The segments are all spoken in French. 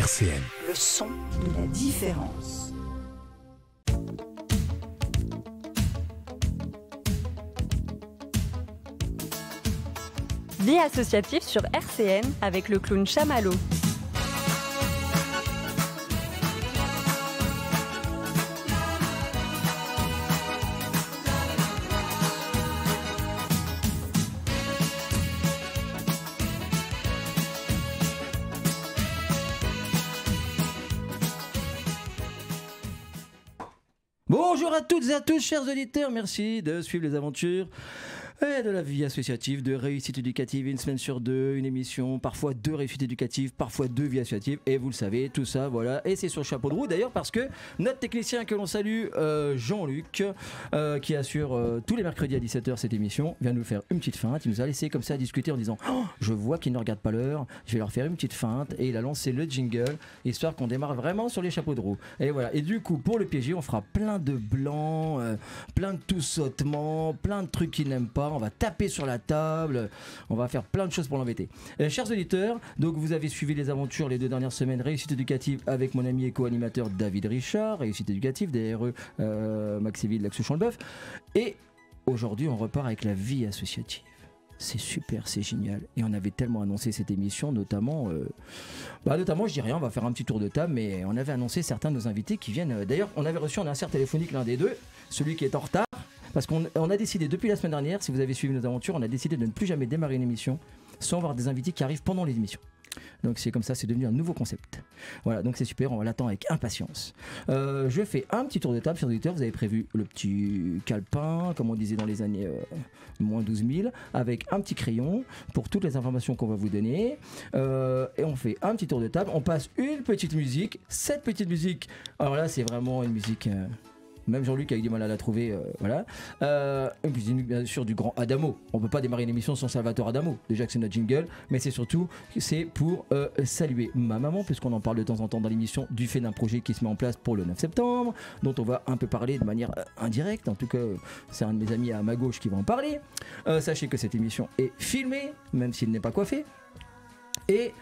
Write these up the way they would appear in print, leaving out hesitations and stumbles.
RCN. Le son de la différence. Vie associative sur RCN avec le clown Chamallow. Bonjour à toutes et à tous, chers auditeurs, merci de suivre les aventures et de la vie associative, de réussite éducative, une semaine sur deux, une émission, parfois deux réussites éducatives, parfois deux vies associatives, et vous le savez, tout ça, voilà, et c'est sur le chapeau de roue d'ailleurs parce que notre technicien que l'on salue, Jean-Luc, qui assure tous les mercredis à 17h cette émission, vient de nous faire une petite feinte, il nous a laissé comme ça discuter en disant oh, je vois qu'ils ne regardent pas l'heure, je vais leur faire une petite feinte, et il a lancé le jingle, histoire qu'on démarre vraiment sur les chapeaux de roue, et voilà, et du coup pour le piéger, on fera plein de blancs, plein de tout sautements, plein de trucs qu'il n'aime pas. On va taper sur la table, on va faire plein de choses pour l'embêter. Chers auditeurs, donc vous avez suivi les aventures les 2 dernières semaines, réussite éducative avec mon ami et co-animateur David Richard, réussite éducative, DRE, Maxéville, Lac-Champ-le-Bœuf. Et aujourd'hui, on repart avec la vie associative. C'est super, c'est génial. Et on avait tellement annoncé cette émission, notamment, je dis rien, on va faire un petit tour de table, mais on avait annoncé certains de nos invités qui viennent. D'ailleurs, on avait reçu en insert téléphonique l'un des deux, celui qui est en retard. Parce qu'on a décidé depuis la semaine dernière, si vous avez suivi nos aventures, on a décidé de ne plus jamais démarrer une émission sans avoir des invités qui arrivent pendant les émissions. Donc c'est comme ça, c'est devenu un nouveau concept. Voilà, donc c'est super, on l'attend avec impatience. Je fais un petit tour de table, chers auditeurs. Vous avez prévu le petit calepin, comme on disait dans les années moins 12 000, avec un petit crayon pour toutes les informations qu'on va vous donner. Et on fait un petit tour de table, on passe une petite musique. Cette petite musique, alors là c'est vraiment une musique... Même Jean-Luc a eu du mal à la trouver, voilà. Et puis bien sûr du grand Adamo. On peut pas démarrer une émission sans Salvatore Adamo. Déjà que c'est notre jingle, mais c'est surtout pour saluer ma maman, puisqu'on en parle de temps en temps dans l'émission, du fait d'un projet qui se met en place pour le 9 septembre, dont on va un peu parler de manière indirecte. En tout cas, c'est un de mes amis à ma gauche qui va en parler. Sachez que cette émission est filmée, même s'il n'est pas coiffé. Et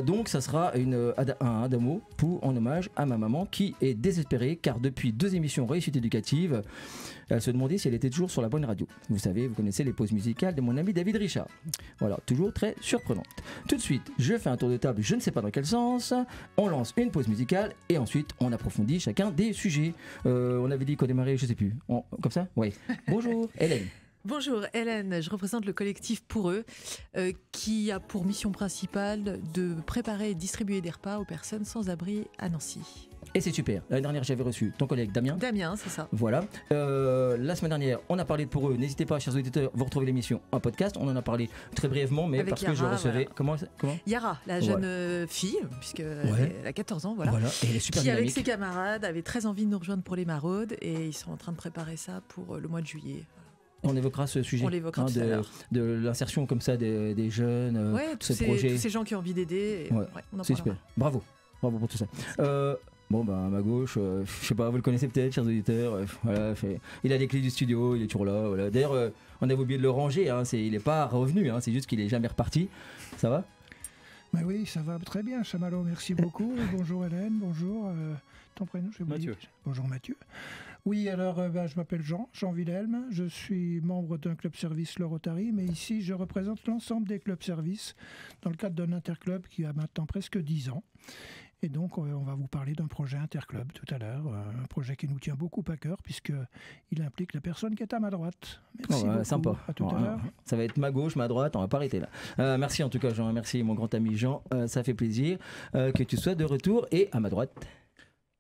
donc ça sera un Adamo en hommage à ma maman qui est désespérée car depuis 2 émissions réussite éducative, elle se demandait si elle était toujours sur la bonne radio. Vous savez, vous connaissez les pauses musicales de mon ami David Richard. Voilà, toujours très surprenante. Tout de suite, je fais un tour de table, je ne sais pas dans quel sens, on lance une pause musicale et ensuite on approfondit chacun des sujets. On avait dit qu'on démarrait, je sais plus, comme ça ? Oui. Bonjour Hélène. Bonjour Hélène, je représente le collectif Pour eux qui a pour mission principale de préparer et distribuer des repas aux personnes sans abri à Nancy. Et c'est super. L'année dernière, j'avais reçu ton collègue Damien. Damien, c'est ça. Voilà. La semaine dernière, on a parlé de Pour eux. N'hésitez pas, chers auditeurs, vous retrouvez l'émission en podcast. On en a parlé très brièvement, mais avec parce Yara, que je recevais... Voilà. Comment Yara, la jeune fille, puisqu'elle a 14 ans, voilà. Et elle est super qui, dynamique. avec ses camarades, avait très envie de nous rejoindre pour les maraudes et ils sont en train de préparer ça pour le mois de juillet. On évoquera ce sujet de l'insertion comme ça des jeunes, tous ces gens qui ont envie d'aider. C'est super. Bravo pour tout ça. Bon, à ma gauche, je sais pas, vous le connaissez peut-être, chers auditeurs. Voilà, il a les clés du studio, il est toujours là. Voilà. D'ailleurs, on avait oublié de le ranger. Il n'est pas revenu. C'est juste qu'il est jamais reparti. Ça va ? Oui, ça va très bien, Chamallow. Merci beaucoup. Bonjour Hélène. Bonjour. Ton prénom, j'ai oublié. Mathieu. Bonjour Mathieu. Oui, alors je m'appelle Jean Wilhelm, je suis membre d'un club service le Rotary, mais ici je représente l'ensemble des clubs services dans le cadre d'un interclub qui a maintenant presque 10 ans. Et donc on va vous parler d'un projet interclub tout à l'heure, un projet qui nous tient beaucoup à cœur puisqu'il implique la personne qui est à ma droite. Merci beaucoup. Sympa. À tout à l'heure. Ça va être ma gauche, ma droite, on va pas arrêter là. Merci en tout cas Jean, merci mon grand ami Jean, ça fait plaisir que tu sois de retour. Et à ma droite...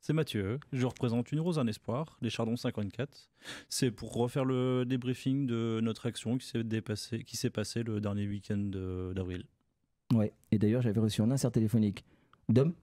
C'est Mathieu, je représente Une Rose, un Espoir, les Chardons 54. C'est pour refaire le débriefing de notre action qui s'est passée le dernier week-end d'avril. Ouais, et d'ailleurs j'avais reçu un insert téléphonique Dom,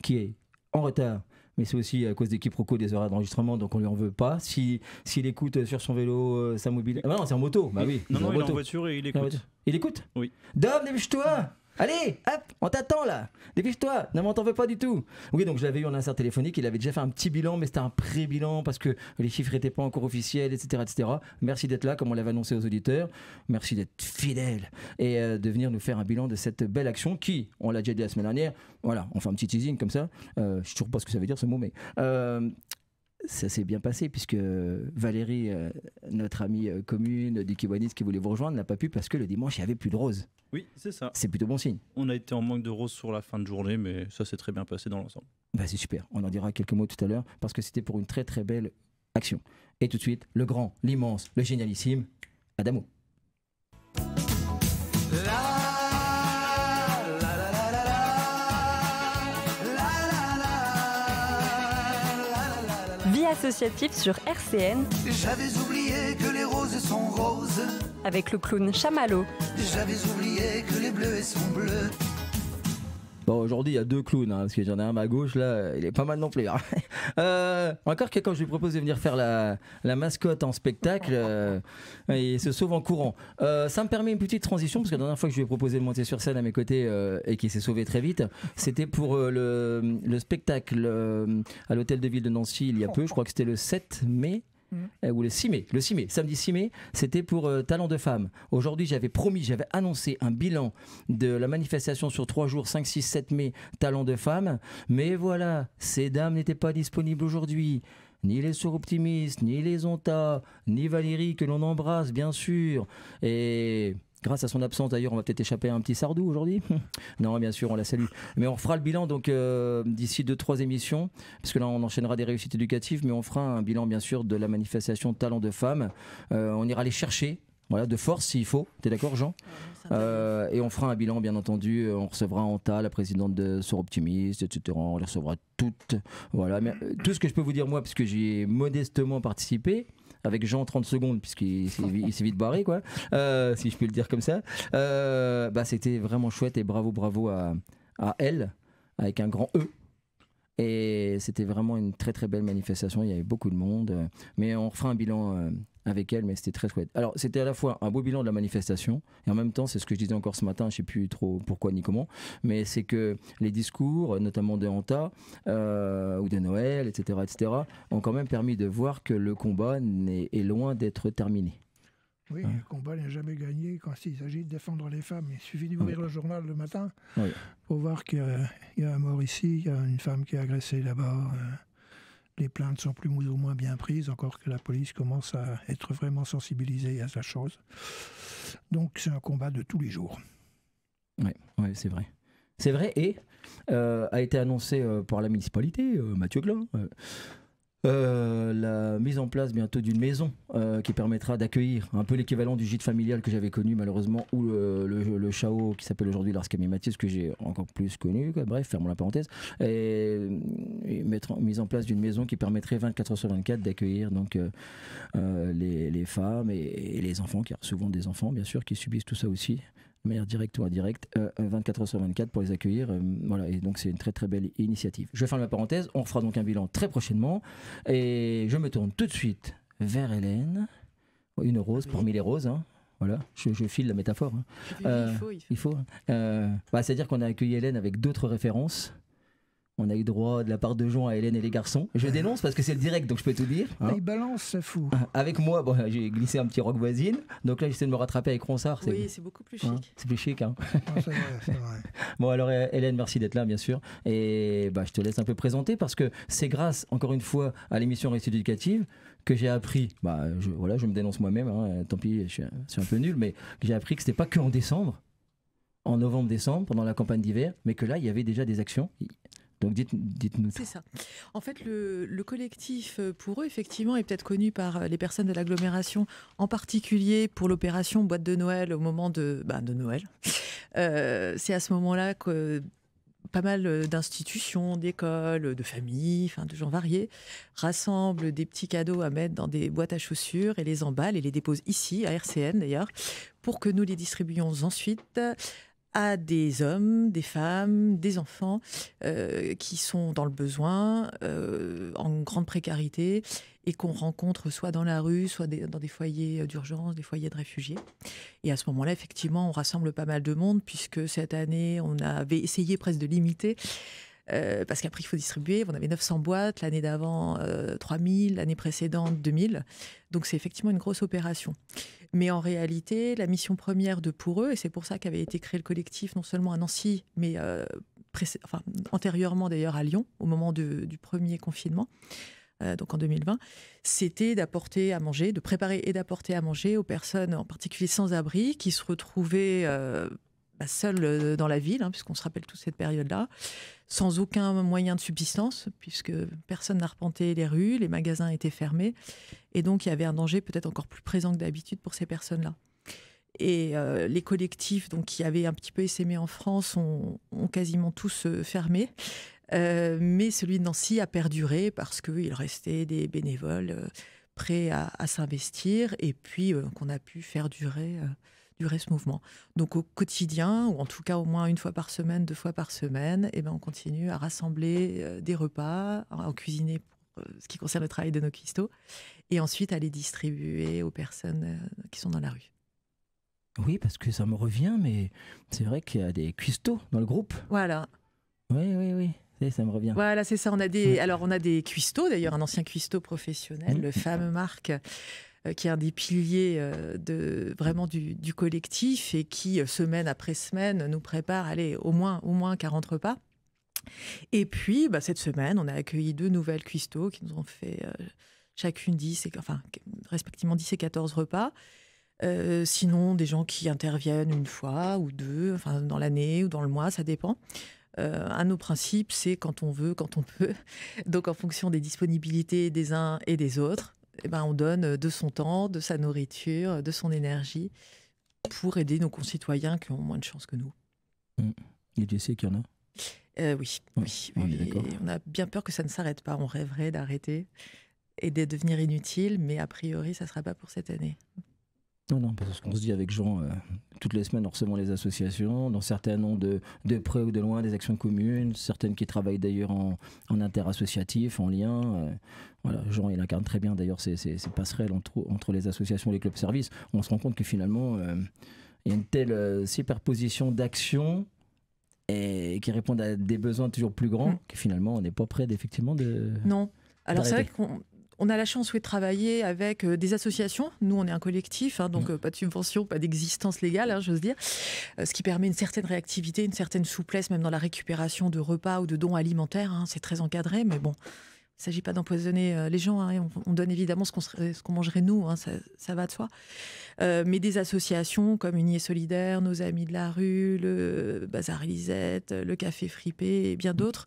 qui est en retard, mais c'est aussi à cause des quiproquos des horaires d'enregistrement, donc on lui en veut pas. S'il écoute sur son vélo, sa mobile... Ah non, c'est en moto, bah oui. Non, il est en voiture et il écoute. Il écoute ? Oui. Dom, dépêche-toi ! Allez, hop, on t'attend là. Dépêche-toi. Non, mais on t'en veut pas du tout. Oui, donc je l'avais eu en insert téléphonique. Il avait déjà fait un petit bilan, mais c'était un pré-bilan parce que les chiffres n'étaient pas encore officiels, etc., etc. Merci d'être là, comme on l'avait annoncé aux auditeurs. Merci d'être fidèle et de venir nous faire un bilan de cette belle action qui, on l'a déjà dit la semaine dernière, voilà, on fait un petit teasing comme ça. Je sais toujours pas ce que ça veut dire ce mot, mais ça s'est bien passé puisque Valérie, notre amie commune du Kiwanis qui voulait vous rejoindre, n'a pas pu parce que le dimanche il n'y avait plus de roses. Oui, c'est ça. C'est plutôt bon signe. On a été en manque de roses sur la fin de journée, mais ça s'est très bien passé dans l'ensemble. Bah, c'est super, on en dira quelques mots tout à l'heure parce que c'était pour une très très belle action. Et tout de suite, le grand, l'immense, le génialissime, Adamo. Vie associative sur RCN J'avais oublié que les roses sont roses. avec le clown Chamallow. J'avais oublié que les bleus sont bleus. Bon, aujourd'hui, il y a 2 clowns, hein, parce que j'en ai un à ma gauche, là, il est pas mal non plus. Hein. Encore que quand je lui propose de venir faire la mascotte en spectacle, il se sauve en courant. Ça me permet une petite transition, parce que la dernière fois que je lui ai proposé de monter sur scène à mes côtés et qu'il s'est sauvé très vite, c'était pour le spectacle à l'hôtel de ville de Nancy il y a peu, je crois que c'était le 7 mai. Ou le 6 mai, samedi 6 mai, c'était pour Talent de Femmes. Aujourd'hui, j'avais annoncé un bilan de la manifestation sur 3 jours, 5, 6, 7 mai, Talent de Femmes. Mais voilà, ces dames n'étaient pas disponibles aujourd'hui. Ni les Soroptimistes, ni les Onta, ni Valérie, que l'on embrasse, bien sûr. Et grâce à son absence, d'ailleurs, on va peut-être échapper à un petit Sardou aujourd'hui. Non, bien sûr, on la salue. Mais on fera le bilan donc d'ici 2-3 émissions, parce que là, on enchaînera des réussites éducatives, mais on fera un bilan, bien sûr, de la manifestation Talent de Femmes. On ira les chercher. Voilà, de force s'il faut. T'es d'accord, Jean ? Et on fera un bilan, bien entendu. On recevra Anta, la présidente de Soroptimiste, etc. On les recevra toutes. Voilà. Mais, tout ce que je peux vous dire, moi, puisque j'y ai modestement participé, avec Jean 30 secondes, puisqu'il s'est vite barré, quoi, si je peux le dire comme ça, c'était vraiment chouette et bravo à elle, avec un grand E. Et c'était vraiment une très très belle manifestation, il y avait beaucoup de monde, mais on refera un bilan avec elle, mais c'était très chouette. Alors c'était à la fois un beau bilan de la manifestation, et en même temps, c'est ce que je disais encore ce matin, je ne sais plus trop pourquoi ni comment, mais c'est que les discours, notamment de Anta ou de Noël, etc., ont quand même permis de voir que le combat est loin d'être terminé. Oui, le combat n'est jamais gagné quand il s'agit de défendre les femmes. Il suffit d'ouvrir le journal le matin pour voir qu'il y a un mort ici, il y a une femme qui est agressée là-bas. Les plaintes sont plus ou moins bien prises, encore que la police commence à être vraiment sensibilisée à sa chose. Donc c'est un combat de tous les jours. Oui, c'est vrai. C'est vrai, et a été annoncé par la municipalité, Mathieu Glin, la mise en place bientôt d'une maison qui permettra d'accueillir un peu l'équivalent du gîte familial que j'avais connu malheureusement, ou le Chao qui s'appelle aujourd'hui l'Ars Camille Mathias, que j'ai encore plus connu, quoi. Bref, fermons la parenthèse, et mise en place d'une maison qui permettrait 24 heures sur 24 d'accueillir donc les femmes et les enfants, car souvent des enfants bien sûr qui subissent tout ça aussi, de manière directe ou indirecte, 24 heures sur 24 pour les accueillir. Voilà, et donc c'est une très très belle initiative. Je ferme la parenthèse, on fera donc un bilan très prochainement, et je me tourne tout de suite vers Hélène. Une rose parmi les roses, hein. Voilà, je file la métaphore. Hein. Il faut. C'est-à-dire qu'on a accueilli Hélène avec d'autres références. On a eu droit de la part de Jean à Hélène et les garçons. Je dénonce parce que c'est le direct, donc je peux tout dire. Hein. Il balance, c'est fou. Avec moi, j'ai glissé un petit rock voisine. Donc là, j'essaie de me rattraper avec Ronsard. Oui, c'est beaucoup plus chic. C'est plus chic. Hein. C'est vrai. Bon, alors Hélène, merci d'être là, bien sûr. Et je te laisse un peu présenter parce que c'est grâce, encore une fois, à l'émission Réussite éducative que j'ai appris, je me dénonce moi-même, hein, tant pis, je suis un peu nul, mais j'ai appris que c'était pas que en décembre, en novembre-décembre, pendant la campagne d'hiver, mais que là, il y avait déjà des actions. Donc dites-nous. C'est ça. En fait, le collectif, pour eux, effectivement, est peut-être connu par les personnes de l'agglomération, en particulier pour l'opération Boîte de Noël au moment de Noël. C'est à ce moment-là que pas mal d'institutions, d'écoles, de familles, de gens variés, rassemblent des petits cadeaux à mettre dans des boîtes à chaussures et les emballent et les déposent ici, à RCN d'ailleurs, pour que nous les distribuions ensuite à des hommes, des femmes, des enfants qui sont dans le besoin, en grande précarité, et qu'on rencontre soit dans la rue, soit dans des foyers d'urgence, des foyers de réfugiés. Et à ce moment-là, effectivement, on rassemble pas mal de monde, puisque cette année, on avait essayé presque de limiter, parce qu'après, il faut distribuer. On avait 900 boîtes, l'année d'avant, 3000, l'année précédente, 2000. Donc, c'est effectivement une grosse opération. Mais en réalité, la mission première de Pour eux, et c'est pour ça qu'avait été créé le collectif, non seulement à Nancy, mais antérieurement d'ailleurs à Lyon, au moment du premier confinement, donc en 2020, c'était d'apporter à manger, de préparer et d'apporter à manger aux personnes, en particulier sans-abri, qui se retrouvaient seules dans la ville, puisqu'on se rappelle toute cette période-là, sans aucun moyen de subsistance, puisque personne n'arpentait les rues, les magasins étaient fermés, et donc il y avait un danger peut-être encore plus présent que d'habitude pour ces personnes-là. Et les collectifs donc, qui avaient un petit peu essaimé en France ont quasiment tous fermé. Mais celui de Nancy a perduré parce qu'il restait des bénévoles prêts à s'investir et puis qu'on a pu faire durer ce mouvement. Donc au quotidien, ou en tout cas au moins une fois par semaine, 2 fois par semaine, on continue à rassembler des repas, à en cuisiner pour ce qui concerne le travail de nos cuistots, et ensuite à les distribuer aux personnes qui sont dans la rue. Oui, parce que ça me revient, mais c'est vrai qu'il y a des cuistots dans le groupe. Voilà. Oui. Ça me revient. Voilà, c'est ça. On a des cuistots, d'ailleurs, un ancien cuistot professionnel, le fameux Marc, qui est un des piliers vraiment du collectif et qui, semaine après semaine, nous prépare au moins 40 repas. Et puis, cette semaine, on a accueilli 2 nouvelles cuistots qui nous ont fait chacune respectivement 10 et 14 repas. Sinon, des gens qui interviennent 1 fois ou 2, dans l'année ou dans le mois, ça dépend. Un de nos principes, c'est quand on veut, quand on peut. Donc, en fonction des disponibilités des uns et des autres, on donne de son temps, de sa nourriture, de son énergie pour aider nos concitoyens qui ont moins de chance que nous. Et tu sais qu'il y en a ? Oui. On est d'accord. On a bien peur que ça ne s'arrête pas. On rêverait d'arrêter et de devenir inutile, mais a priori, ça ne sera pas pour cette année. Non, parce qu'on se dit avec Jean, toutes les semaines, nous recevons les associations, dont certaines ont de près ou de loin des actions communes, certaines qui travaillent d'ailleurs en interassociatif, en lien. Voilà, Jean, il incarne très bien d'ailleurs ces passerelles entre les associations et les clubs-services. On se rend compte que finalement, il y a une telle superposition d'actions et qui répondent à des besoins toujours plus grands que finalement, on n'est pas prêt effectivement de... Non. Alors c'est vrai qu'on a la chance de travailler avec des associations. Nous, on est un collectif, donc pas de subvention, pas d'existence légale, j'ose dire. Ce qui permet une certaine réactivité, une certaine souplesse, même dans la récupération de repas ou de dons alimentaires. C'est très encadré, mais bon, il ne s'agit pas d'empoisonner les gens. On donne évidemment ce qu'on mangerait nous, ça va de soi. Mais des associations comme Unis et Solidaires, Nos Amis de la Rue, le Bazar Lisette, le Café Fripé et bien d'autres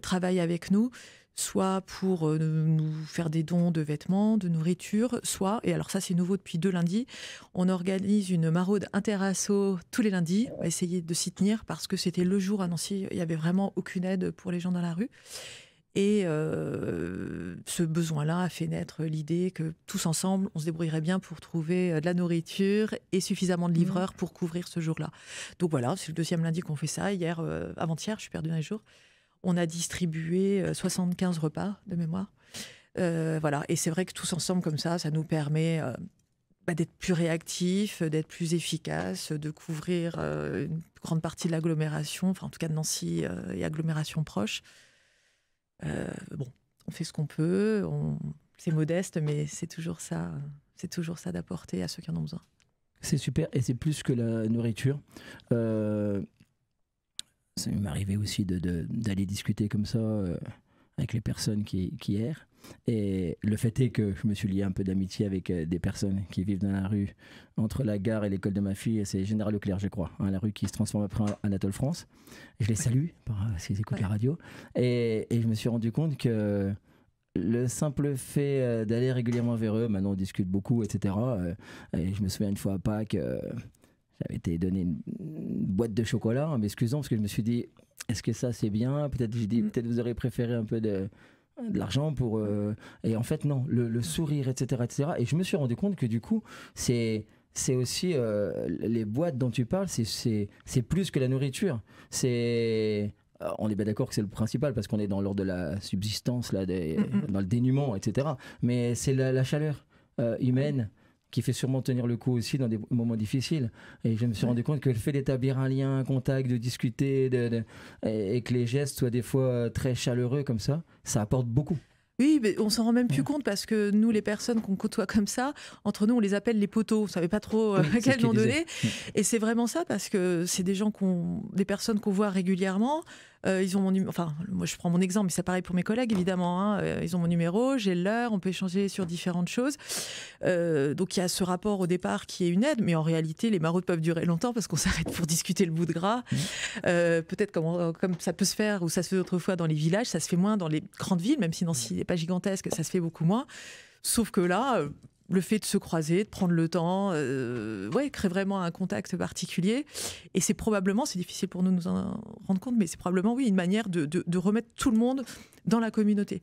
travaillent avec nous, soit pour nous faire des dons de vêtements, de nourriture, soit, et alors ça c'est nouveau depuis 2 lundis, on organise une maraude interasso tous les lundis. On va essayer de s'y tenir parce que c'était le jour à Nancy, il n'y avait vraiment aucune aide pour les gens dans la rue. Et ce besoin-là a fait naître l'idée que tous ensemble, on se débrouillerait bien pour trouver de la nourriture et suffisamment de livreurs pour couvrir ce jour-là. Donc voilà, c'est le 2e lundi qu'on fait ça. Hier, avant-hier, je suis perdue dans les jours. On a distribué 75 repas de mémoire. Voilà. Et c'est vrai que tous ensemble comme ça nous permet d'être plus réactifs, d'être plus efficaces, de couvrir une grande partie de l'agglomération, en tout cas de Nancy et agglomération proche. On fait ce qu'on peut, c'est modeste, mais c'est toujours ça d'apporter à ceux qui en ont besoin. C'est super, et c'est plus que la nourriture. Ça m'est arrivé aussi d'aller discuter comme ça avec les personnes qui errent. Et le fait est que je me suis lié un peu d'amitié avec des personnes qui vivent dans la rue entre la gare et l'école de ma fille. C'est Général Leclerc, je crois, la rue qui se transforme après en Anatole France. Je les salue s'ils écoutent la radio. Et je me suis rendu compte que le simple fait d'aller régulièrement vers eux, maintenant on discute beaucoup, etc. Et je me souviens une fois à Pâques, j'avais été donné une boîte de chocolat en m'excusant parce que je me suis dit, est-ce que ça c'est bien ? Peut-être vous aurez préféré un peu de l'argent pour... Et en fait non, le sourire, etc. Et je me suis rendu compte que du coup, c'est c'est aussi les boîtes dont tu parles, c'est plus que la nourriture. On est bien d'accord que c'est le principal parce qu'on est dans l'ordre de la subsistance, là, dans le dénuement, etc. Mais c'est la chaleur humaine qui fait sûrement tenir le coup aussi dans des moments difficiles. Et je me suis rendu compte que le fait d'établir un lien, un contact, de discuter, et que les gestes soient des fois très chaleureux comme ça apporte beaucoup. Oui, mais on s'en rend même plus compte parce que nous, les personnes qu'on côtoie comme ça, entre nous, on les appelle les poteaux. On ne savait pas trop quel nom donner. Et c'est vraiment ça parce que c'est des gens des personnes qu'on voit régulièrement. Ils ont mon numéro. Enfin, moi, je prends mon exemple, mais c'est pareil pour mes collègues, évidemment. Hein. Ils ont mon numéro, j'ai l'heure, on peut échanger sur différentes choses. Donc, il y a ce rapport au départ qui est une aide, mais en réalité, les maraudes peuvent durer longtemps parce qu'on s'arrête pour discuter le bout de gras. Peut-être comme ça peut se faire, ou ça se fait autrefois dans les villages, ça se fait moins dans les grandes villes, même si Nancy n'est pas gigantesque, ça se fait beaucoup moins. Sauf que là, le fait de se croiser, de prendre le temps, crée vraiment un contact particulier. Et c'est probablement, c'est difficile pour nous de nous en rendre compte, mais c'est probablement, oui, une manière de remettre tout le monde dans la communauté.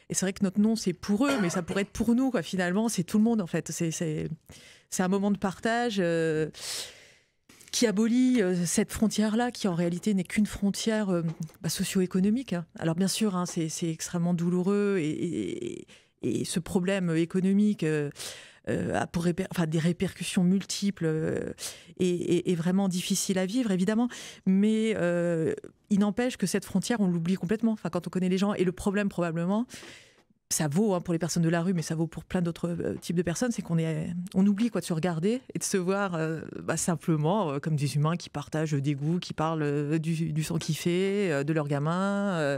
Et c'est vrai que notre nom, c'est pour eux, mais ça pourrait être pour nous, quoi. Finalement, c'est tout le monde, en fait. C'est un moment de partage qui abolit cette frontière-là, qui en réalité n'est qu'une frontière socio-économique. Hein. Alors bien sûr, hein, c'est extrêmement douloureux et ce problème économique a des répercussions multiples et vraiment difficile à vivre, évidemment. Mais il n'empêche que cette frontière, on l'oublie complètement. Enfin, quand on connaît les gens. Et le problème, probablement, ça vaut pour les personnes de la rue, mais ça vaut pour plein d'autres types de personnes, c'est on oublie de se regarder et de se voir simplement comme des humains qui partagent des goûts, qui parlent du sang qu'ils font, de leurs gamins,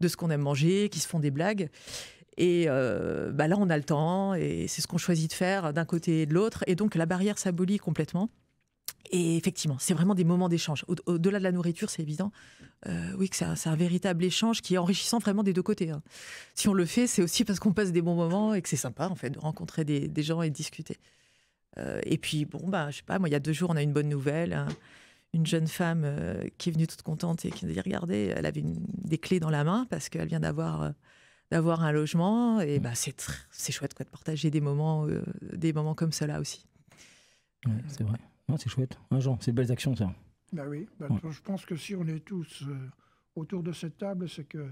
de ce qu'on aime manger, qui se font des blagues. Et là, on a le temps, et c'est ce qu'on choisit de faire d'un côté et de l'autre. Et donc, la barrière s'abolit complètement. Et effectivement, c'est vraiment des moments d'échange. Au-delà de la nourriture, c'est évident. Oui, que c'est un véritable échange qui est enrichissant vraiment des deux côtés. Hein. Si on le fait, c'est aussi parce qu'on passe des bons moments et que c'est sympa, en fait, de rencontrer des gens et de discuter. Et puis, je sais pas, moi, il y a 2 jours, on a une bonne nouvelle. Hein. Une jeune femme qui est venue toute contente et qui nous a dit, regardez, elle avait des clés dans la main parce qu'elle vient d'avoir un logement. Et c'est chouette de partager des moments comme cela aussi. Ouais, c'est vrai. Non, c'est chouette. Jean, c'est de belles actions, ça. Oui. Je pense que si on est tous autour de cette table, c'est que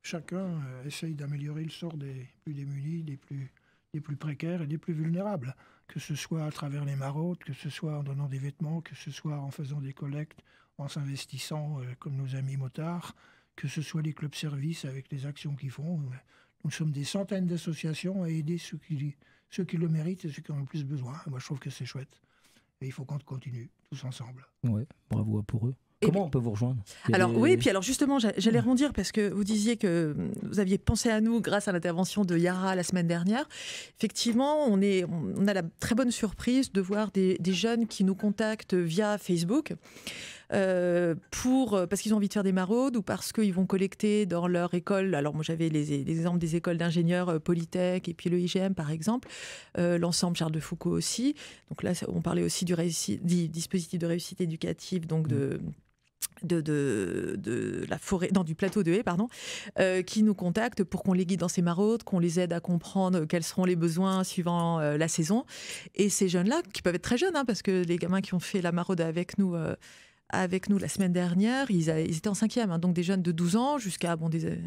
chacun essaye d'améliorer le sort des plus démunis, des plus précaires et des plus vulnérables. Que ce soit à travers les maraudes, que ce soit en donnant des vêtements, que ce soit en faisant des collectes, en s'investissant comme nos amis motards, que ce soit les clubs-services avec les actions qu'ils font. Nous sommes des centaines d'associations à aider ceux qui le méritent et ceux qui en ont le plus besoin. Moi, je trouve que c'est chouette. Et il faut qu'on continue, tous ensemble. Ouais, bravo pour eux. Comment on peut vous rejoindre ? Puis justement, j'allais rebondir parce que vous disiez que vous aviez pensé à nous grâce à l'intervention de Yara la semaine dernière. Effectivement, on a la très bonne surprise de voir des jeunes qui nous contactent via Facebook. Parce qu'ils ont envie de faire des maraudes ou parce qu'ils vont collecter dans leur école. Alors moi j'avais les exemples des écoles d'ingénieurs Polytech et puis le IGM par exemple, l'ensemble Charles de Foucault aussi. Donc là on parlait aussi du dispositif de réussite éducative, donc de la forêt, du plateau de Haye, qui nous contactent pour qu'on les guide dans ces maraudes, qu'on les aide à comprendre quels seront les besoins suivant la saison. Et ces jeunes-là, qui peuvent être très jeunes, parce que les gamins qui ont fait la maraude avec nous la semaine dernière, ils étaient en 5e, donc des jeunes de 12 ans jusqu'à des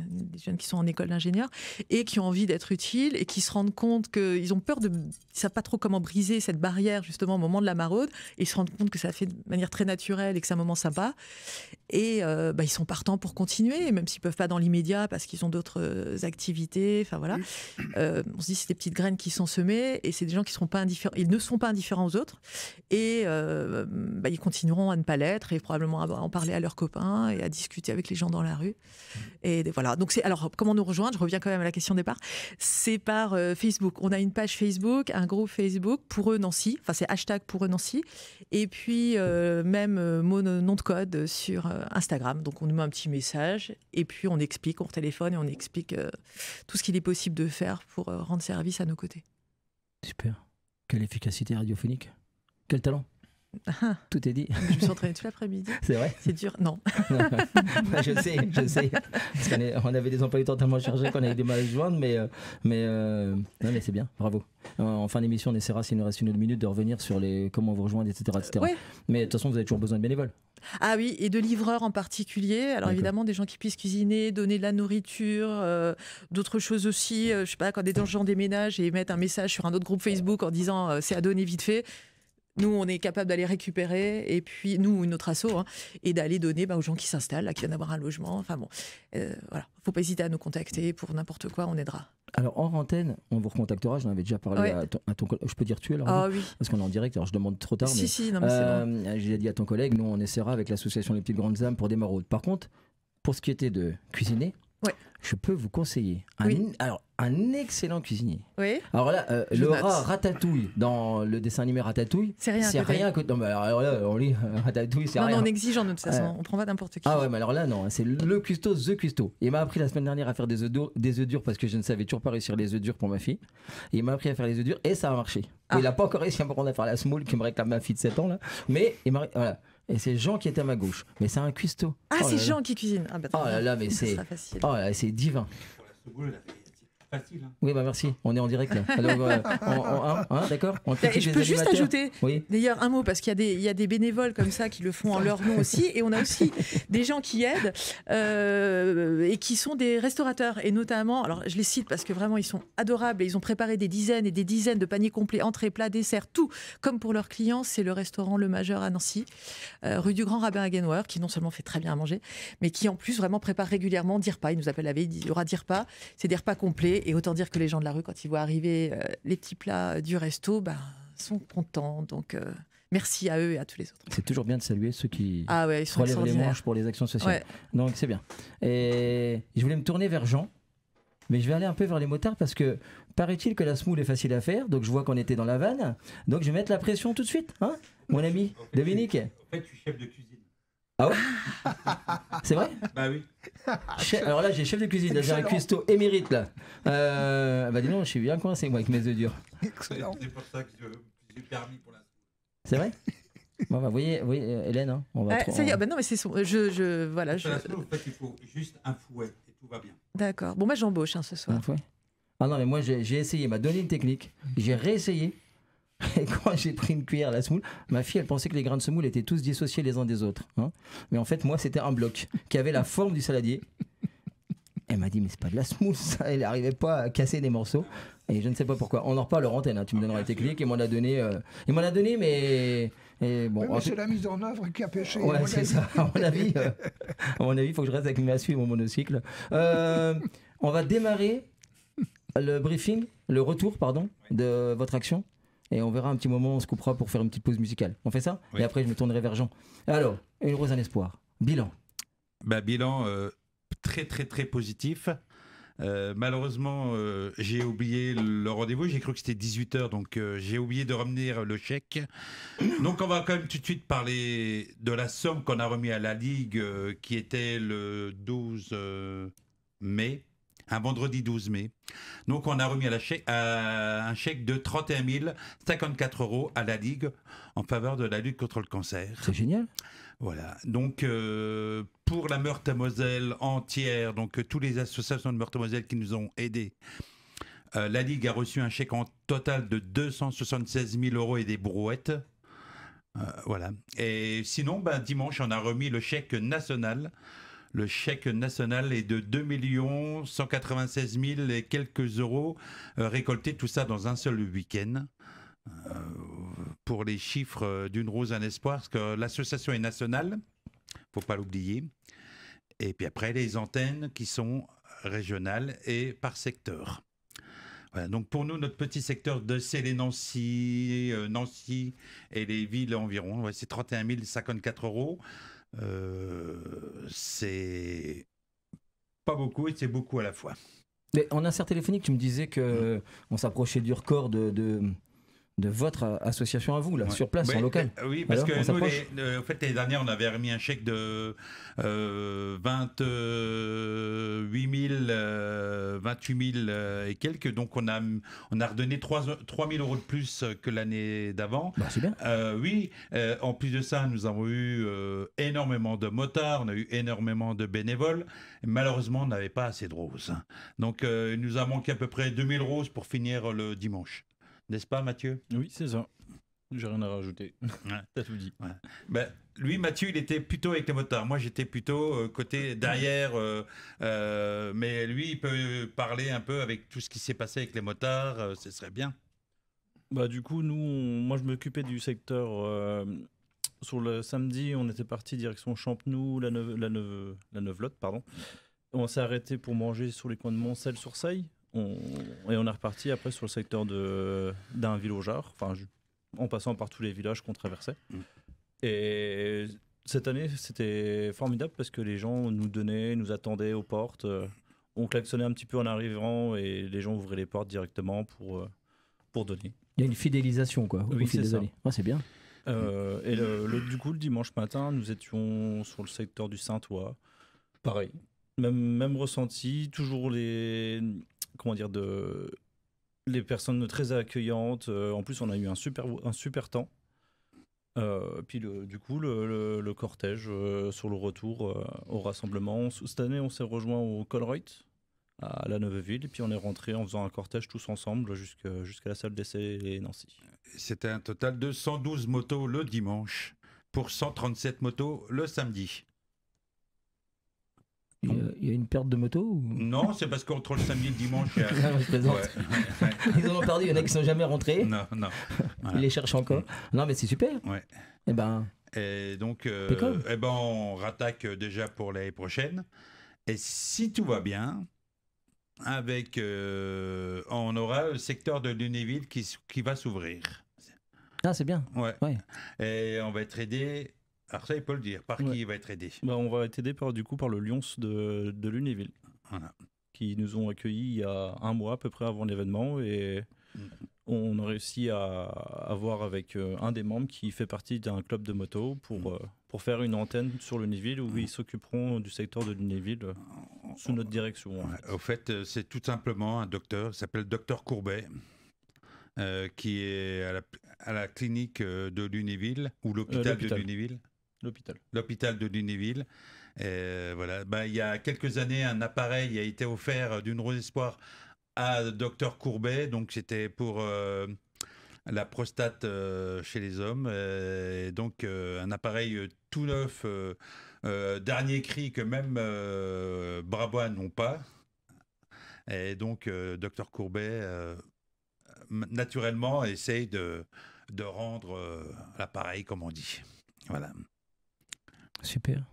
jeunes qui sont en école d'ingénieur et qui ont envie d'être utiles et qui se rendent compte qu'ils ont peur ils ne savent pas trop comment briser cette barrière justement au moment de la maraude, et ils se rendent compte que ça fait de manière très naturelle et que c'est un moment sympa, et ils sont partants pour continuer, même s'ils ne peuvent pas dans l'immédiat parce qu'ils ont d'autres activités, on se dit c'est des petites graines qui sont semées et c'est des gens qui ils ne sont pas indifférents aux autres, et ils continueront à ne pas l'être et probablement à en parler à leurs copains et à discuter avec les gens dans la rue. Et voilà. Donc alors comment nous rejoindre ? Je reviens quand même à la question de départ. C'est par Facebook. On a une page Facebook, un groupe Facebook pour eux Nancy. Enfin c'est hashtag pour eux Nancy. Et puis même mon nom de code sur Instagram. Donc on nous met un petit message et puis on explique, on téléphone et on explique tout ce qu'il est possible de faire pour rendre service à nos côtés. Super. Quelle efficacité radiophonique. Quel talent. Tout est dit. Je me suis entraînée tout l'après-midi. C'est vrai. C'est dur. Non. Je sais. Parce on avait des emplois du temps tellement chargés qu'on avait du mal à se joindre, non, mais c'est bien, bravo. En fin d'émission, on essaiera, s'il nous reste une autre minute, de revenir sur comment vous rejoindre, etc. Ouais. Mais de toute façon, vous avez toujours besoin de bénévoles. Ah oui, et de livreurs en particulier. Alors D'accord. évidemment, des gens qui puissent cuisiner, donner de la nourriture, d'autres choses aussi. Je sais pas, quand des gens déménagent et mettent un message sur un autre groupe Facebook en disant c'est à donner vite fait. Nous, on est capable d'aller récupérer, et puis nous, une autre asso, et d'aller donner aux gens qui s'installent, là, qui viennent d'avoir un logement. Enfin bon, voilà. Faut pas hésiter à nous contacter pour n'importe quoi, on aidera. Alors en antenne, on vous recontactera. J'en avais déjà parlé à ton collègue. Je peux dire tu alors? Ah oui. Parce qu'on est en direct. Alors je demande trop tard. Si, non mais c'est bon. J'ai dit à ton collègue, nous on essaiera avec l'association Les Petites Grandes Âmes pour des maraudes. Par contre, pour ce qui était de cuisiner, je peux vous conseiller un excellent cuisinier. Oui. Alors là, le rat Ratatouille dans le dessin animé Ratatouille, c'est rien que. Non, mais alors là, on lit Ratatouille, c'est rien. Non, on exige en toute façon. On prend pas n'importe qui. Ah ouais, mais alors là, non, c'est le cuistot, the cuistot. Il m'a appris la semaine dernière à faire des œufs durs parce que je ne savais toujours pas réussir les œufs durs pour ma fille. Et il m'a appris à faire les œufs durs et ça a marché. Il n'a pas encore réussi à faire la semoule qui me réclame ma fille de 7 ans là, mais voilà. Et c'est Jean qui est à ma gauche. Mais c'est un cuistot. Ah, c'est Jean qui cuisine. Ah, bah, oh là là, mais c'est. Oh là, c'est divin. Facile. Hein. Oui, bah merci. On est en direct là. Alors, d'accord. Je peux juste ajouter d'ailleurs un mot parce qu'il y a des bénévoles comme ça qui le font en leur nom aussi, et on a aussi des gens qui aident et qui sont des restaurateurs, et notamment, alors je les cite parce que vraiment ils sont adorables et ils ont préparé des dizaines et des dizaines de paniers complets, entrées, plats, desserts, tout comme pour leurs clients. C'est le restaurant Le Majeur à Nancy, rue du Grand Rabbin à Genauer, qui non seulement fait très bien à manger, mais qui en plus vraiment prépare régulièrement des repas. Ils nous appellent la veille, il y aura des repas, c'est des repas complets. Et autant dire que les gens de la rue, quand ils voient arriver les petits plats du resto, sont contents. Donc, merci à eux et à tous les autres. C'est toujours bien de saluer ceux qui ils sont relèvent les manches pour les actions sociales. Ouais. Donc, c'est bien. Et je voulais me tourner vers Jean, mais je vais aller un peu vers les motards parce que paraît-il que la semoule est facile à faire. Donc, je vois qu'on était dans la vanne. Donc, je vais mettre la pression tout de suite, mon ami Dominique. En fait, je suis chef de cuisine. Ah ouais? C'est vrai? Bah oui. Alors là, j'ai chef de cuisine, là, j'ai un cuistot émérite là. Dis donc, je suis bien coincé moi avec mes œufs durs. Excellent. C'est pour ça que j'ai permis pour l'instant. C'est vrai? Bon, vous voyez, Hélène, on va. Ça y est, non mais c'est son. Voilà. En fait, il faut juste un fouet et tout va bien. D'accord. Bon, moi j'embauche ce soir. Ah non, mais moi j'ai essayé, il m'a donné une technique, j'ai réessayé. Et quand j'ai pris une cuillère à la semoule, ma fille elle pensait que les grains de semoule étaient tous dissociés les uns des autres. Mais en fait, moi c'était un bloc qui avait la forme du saladier. Elle m'a dit, mais c'est pas de la semoule ça. Elle n'arrivait pas à casser des morceaux. Et je ne sais pas pourquoi. On en reparle hors antenne, tu me donneras la technique. Il m'en a donné, mais. Bon, mais c'est la mise en œuvre qui a pêché. Ouais, c'est ça. À mon avis, il faut que je reste avec mes massue et mon monocycle. On va démarrer le briefing, le retour, de votre action. Et on verra un petit moment, on se coupera pour faire une petite pause musicale. On fait ça? Oui. Et après, je me tournerai vers Jean. Alors, une rose, un espoir. Bilan. Bilan très, très, très positif. Malheureusement, j'ai oublié le rendez-vous. J'ai cru que c'était 18h, donc j'ai oublié de ramener le chèque. Donc, on va quand même tout de suite parler de la somme qu'on a remis à la Ligue, qui était le 12 mai. Un vendredi 12 mai. Donc, on a remis un chèque de 31 054 € à la Ligue en faveur de la lutte contre le cancer. C'est génial. Voilà. Donc, pour la Meurthe-et-Moselle entière, donc toutes les associations de Meurthe-et-Moselle qui nous ont aidés, la Ligue a reçu un chèque en total de 276 000 € et des brouettes. Voilà. Et sinon, dimanche, on a remis le chèque national. Le chèque national est de 2 196 000 et quelques euros récoltés, tout ça dans un seul week-end. Pour les chiffres d'une rose, un espoir, parce que l'association est nationale, il ne faut pas l'oublier. Et puis après, les antennes qui sont régionales et par secteur. Voilà, donc pour nous, notre petit secteur de Célé-Nancy, Nancy et les villes environ, c'est 31 054 €. C'est pas beaucoup et c'est beaucoup à la fois. Mais en insert téléphonique, tu me disais que on s'approchait du record de de votre association à vous, là, Ouais. sur place, en local. Oui, parce Alors, on que nous, s'approche. en fait, l'année dernière, on avait remis un chèque de 28 000 et quelques. Donc, on a redonné 3 000 euros de plus que l'année d'avant. Bah, c'est bien. Oui, en plus de ça, nous avons eu énormément de motards, on a eu énormément de bénévoles. Malheureusement, on n'avait pas assez de roses. Donc, il nous a manqué à peu près 2000 roses pour finir le dimanche. N'est-ce pas, Mathieu? Oui, c'est ça. J'ai rien à rajouter. Ouais. T'as tout dit. Ouais. Ben, lui, Mathieu, il était plutôt avec les motards. Moi, j'étais plutôt côté derrière. Mais lui, il peut parler un peu avec tout ce qui s'est passé avec les motards. Ce serait bien. Bah, du coup, moi, je m'occupais du secteur. Sur le samedi, on était parti direction Champenoux, la Neuvelotte, pardon. On s'est arrêté pour manger sur les coins de Montcel-sur-Seille. Et on est reparti après sur le secteur d'un villageur, en passant par tous les villages qu'on traversait. Et cette année, c'était formidable parce que les gens nous attendaient aux portes. On klaxonnait un petit peu en arrivant et les gens ouvraient les portes directement pour donner. Il y a une fidélisation, quoi, Oui, au fil c'est des ça. années. Ouais, c'est bien. Et du coup, le dimanche matin, nous étions sur le secteur du Saint-Ouen. Pareil. Même ressenti, toujours les personnes très accueillantes. En plus, on a eu un super temps. Puis du coup, le cortège sur le retour au rassemblement. Cette année, on s'est rejoint au Colruyt, à la Neuveville. Et puis on est rentré en faisant un cortège tous ensemble jusqu'à la salle d'essai et Nancy. C'était un total de 112 motos le dimanche pour 137 motos le samedi. Il y a une perte de moto ou... Non, c'est parce qu'entre le samedi et le dimanche, il y a... Non, je plaisante. Ouais. Ils en ont perdu, il y en a qui sont jamais rentrés. Non. Ils Voilà. les cherchent encore. Non, mais c'est super. Ouais. Eh ben, Et donc, Pécole. on rattaque déjà pour l'année prochaine. Et si tout va bien, on aura le secteur de Lunéville qui va s'ouvrir. ah, c'est bien. Ouais. Ouais. Et on va être aidé. Alors ça, il peut le dire. Par qui il va être aidé? Bah, on va être aidé par le Lions de Lunéville, Voilà. qui nous ont accueillis il y a un mois à peu près avant l'événement et on a réussi à voir avec un des membres qui fait partie d'un club de moto pour faire une antenne sur Lunéville où ils s'occuperont du secteur de Lunéville sous notre direction. En fait. Au fait, c'est tout simplement un docteur, il s'appelle Docteur Courbet, qui est à la clinique de Lunéville, ou l'hôpital de Lunéville. L'hôpital de Lunéville. Voilà. Il y a quelques années, un appareil a été offert d'une Rose Espoir à Docteur Courbet, donc c'était pour la prostate chez les hommes, et donc un appareil tout neuf, dernier cri que même Brabois n'ont pas, et donc Docteur Courbet naturellement essaye de rendre l'appareil comme on dit. Voilà. Super.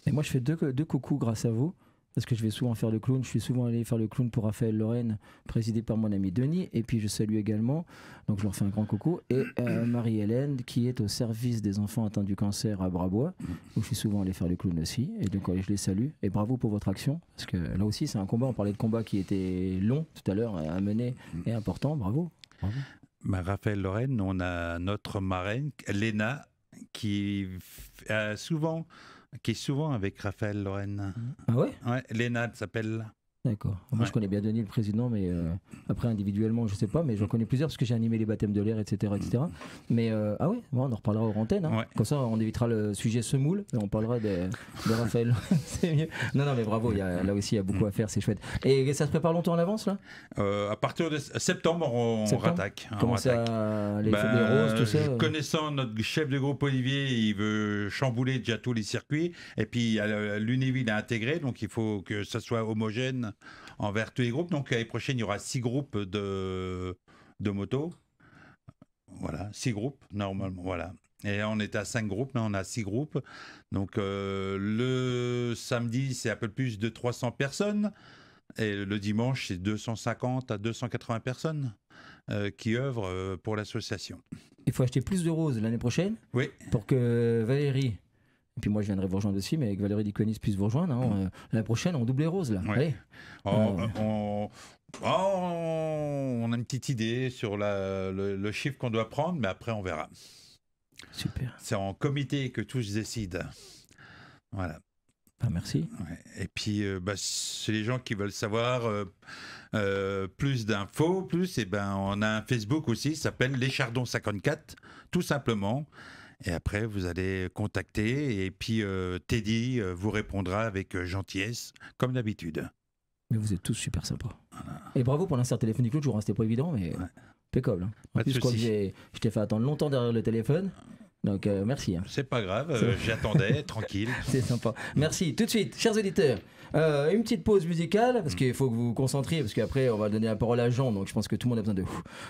Et moi, je fais deux coucous grâce à vous. Parce que je vais souvent faire le clown. Je suis souvent allé faire le clown pour Raphaël Lorraine, présidé par mon ami Denis. Et puis je salue également, donc je leur fais un grand coucou, et Marie-Hélène, qui est au service des enfants atteints du cancer à Brabois, où je suis souvent allé faire le clown aussi. Et donc je les salue. Et bravo pour votre action. Parce que là aussi, c'est un combat. On parlait de combat qui était long tout à l'heure, à mener, et important. Bravo. Raphaël Lorraine, on a notre marraine, Léna, qui est souvent avec Raphaël Lorraine. Ah ouais? Ouais, Léna s'appelle. D'accord. Moi, je connais bien Denis, le président, mais après, individuellement, je sais pas, mais j'en connais plusieurs parce que j'ai animé les baptêmes de l'air, etc. Mais ah ouais, bon, on en reparlera aux antennes. Hein. Ouais. Comme ça, on évitera le sujet semoule et on parlera de Raphaël. C'est mieux. Non, mais bravo, là aussi, il y a beaucoup à faire, c'est chouette. Et ça se prépare longtemps en avance, là? À partir de septembre, on rattaque. Comment ça, les roses, tout ça? Connaissant notre chef de groupe Olivier, il veut chambouler déjà tous les circuits. Et puis, Lunéville a intégré, donc il faut que ça soit homogène envers tous les groupes. Donc l'année prochaine, il y aura 6 groupes de motos. Voilà, 6 groupes normalement. Voilà. Et on était à 5 groupes, mais on a 6 groupes. Donc le samedi, c'est un peu plus de 300 personnes. Et le dimanche, c'est 250 à 280 personnes qui œuvrent pour l'association. Il faut acheter plus de roses l'année prochaine. Oui. Pour que Valérie Et puis moi, je viendrai vous rejoindre aussi, mais avec Valérie Diconis puisse vous rejoindre. Hein, l'année prochaine, on double les roses, là. Ouais. Allez. On a une petite idée sur le chiffre qu'on doit prendre, mais après, on verra. Super. C'est en comité que tous décident. Voilà. Ah, merci. Ouais. Et puis, c'est les gens qui veulent savoir plus d'infos, on a un Facebook aussi, ça s'appelle Les Chardons 54, tout simplement. Et après, vous allez contacter, et puis Teddy vous répondra avec gentillesse, comme d'habitude. Mais vous êtes tous super sympas. Voilà. Et bravo pour l'insert téléphonique l'autre jour, c'était pas évident, mais impeccable. Hein. En plus, je crois que je t'ai fait attendre longtemps derrière le téléphone. Donc merci. Hein. C'est pas grave, j'attendais, tranquille. C'est sympa. Merci. Tout de suite, chers auditeurs, une petite pause musicale, parce qu'il faut que vous vous concentriez, parce qu'après on va donner la parole à Jean, donc je pense que tout le monde a besoin de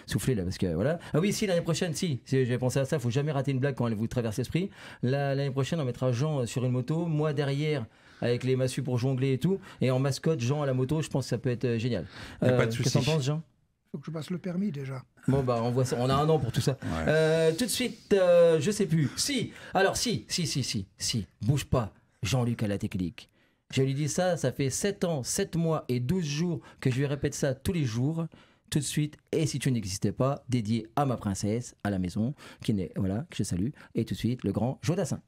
souffler là, parce que voilà. Ah oui, si, l'année prochaine, si j'ai pensé à ça, faut jamais rater une blague quand elle vous traverse l'esprit. L'année prochaine, on mettra Jean sur une moto, moi derrière, avec les massues pour jongler et tout, et en mascotte, Jean à la moto, je pense que ça peut être génial. Pas de soucis. Qu'est-ce que t'en penses, Jean ? Faut que je passe le permis déjà. Bon bah on voit ça, on a un an pour tout ça. Ouais. Tout de suite, je sais plus. Si, bouge pas, Jean-Luc à la technique. Je lui dis ça fait 7 ans, 7 mois et 12 jours que je lui répète ça tous les jours. Tout de suite, et si tu n'existais pas, dédié à ma princesse, à la maison, que je salue. Et tout de suite, le grand Jodassin.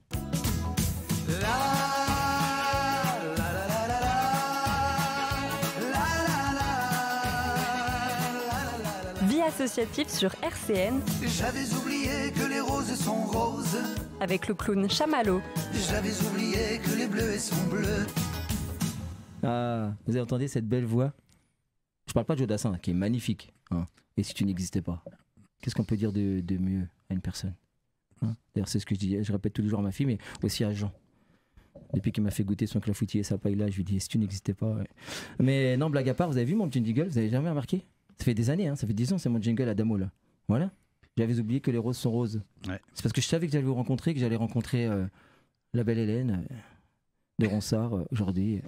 Vie associative sur RCN. J'avais oublié que les roses sont roses. Avec le clown Chamallow. J'avais oublié que les bleus sont bleus. Ah, vous avez entendu cette belle voix ? Je parle pas de Jodassin, qui est magnifique. Hein. Et si tu n'existais pas, qu'est-ce qu'on peut dire de mieux à une personne, hein? D'ailleurs, c'est ce que je répète tous les jours à ma fille, mais aussi à Jean. Depuis qu'il m'a fait goûter son clafoutis et sa paille là, je lui dis, si tu n'existais pas. Ouais. Mais non, blague à part, vous avez vu mon petit jingle ? Vous avez jamais remarqué ? Ça fait des années, hein, ça fait 10 ans, c'est mon jingle à Damo là. Voilà. J'avais oublié que les roses sont roses. Ouais. C'est parce que je savais que j'allais vous rencontrer, que j'allais rencontrer la belle Hélène de Ronsard aujourd'hui.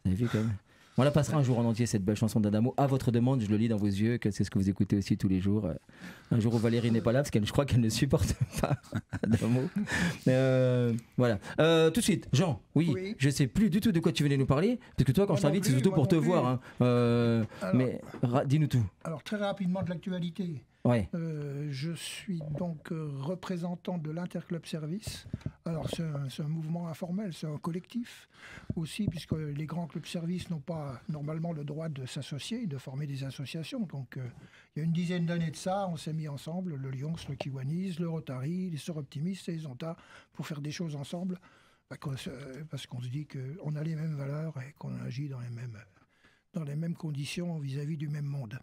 Vous avez vu quand même. On la passera un jour en entier, cette belle chanson d'Adamo. À votre demande, je le lis dans vos yeux, que c'est ce que vous écoutez aussi tous les jours. Un jour où Valérie n'est pas là, parce que je crois qu'elle ne supporte pas Adamo. Voilà. Tout de suite, Jean, oui, je sais plus du tout de quoi tu venais nous parler, parce que toi, quand je t'invite, c'est surtout pour te voir. Hein. Alors, mais dis-nous tout. Alors, très rapidement de l'actualité. Ouais. Je suis donc représentant de l'Interclub Service. Alors c'est un mouvement informel, c'est un collectif aussi, puisque les grands clubs services n'ont pas normalement le droit de s'associer, de former des associations. Donc il y a une dizaine d'années de ça, on s'est mis ensemble, le Lyons, le Kiwanis, le Rotary, les Sœurs Optimistes et les Zonta, pour faire des choses ensemble, parce qu'on se dit qu'on a les mêmes valeurs et qu'on agit dans les mêmes conditions vis-à-vis du même monde.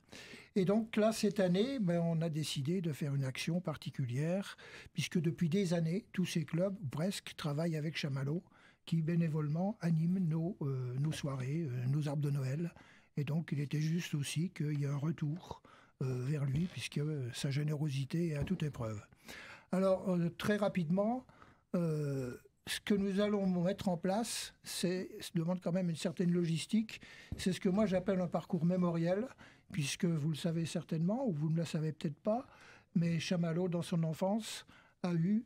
Et donc là, cette année, on a décidé de faire une action particulière, puisque depuis des années, tous ces clubs, ou presque, travaillent avec Chamallow, qui bénévolement anime nos soirées, nos arbres de Noël. Et donc, il était juste aussi qu'il y ait un retour vers lui, puisque sa générosité est à toute épreuve. Alors, très rapidement, ce que nous allons mettre en place, ça demande quand même une certaine logistique. C'est ce que moi j'appelle un parcours mémoriel, puisque vous le savez certainement, ou vous ne le savez peut-être pas, mais Chamallow, dans son enfance, a eu